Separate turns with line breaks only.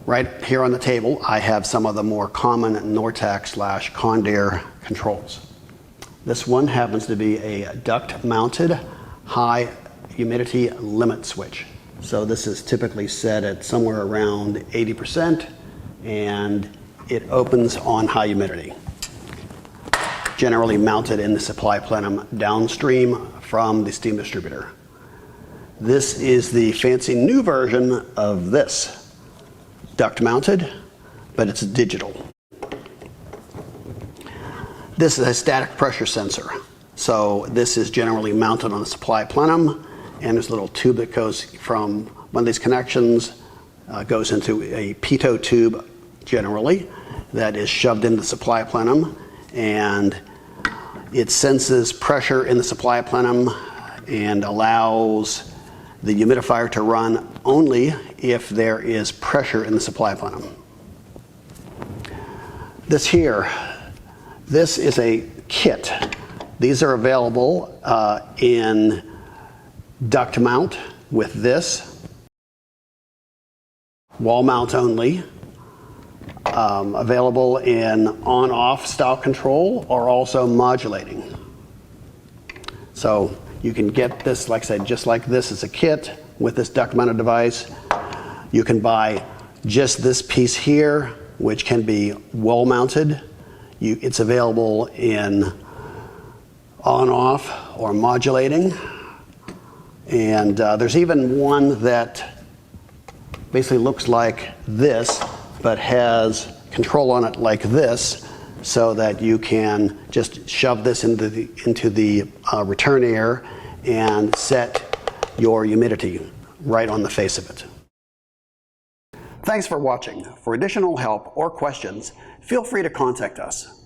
Right here on the table, I have some of the more common Nortec/Condair controls. This one happens to be a duct-mounted high humidity limit switch. So this is typically set at somewhere around 80%, and it opens on high humidity. Generally mounted in the supply plenum downstream from the steam distributor. This is the fancy new version of this. Duct mounted, but it's digital. This is a static pressure sensor. So this is generally mounted on the supply plenum, and there's a little tube that goes from one of these connections, goes into a pitot tube generally, that is shoved into the supply plenum, and it senses pressure in the supply plenum and allows the humidifier to run only if there is pressure in the supply plenum. This is a kit. These are available in duct mount with this, wall mount only, available in on-off style control or also modulating. So you can get this, like I said, just like this as a kit with this duct mounted device. You can buy just this piece here, which can be wall mounted. It's available in on-off or modulating. And there's even one that basically looks like this, but has control on it like this, so that you can just shove this into the return air and set your humidity right on the face of it. Thanks for watching. For additional help or questions, feel free to contact us.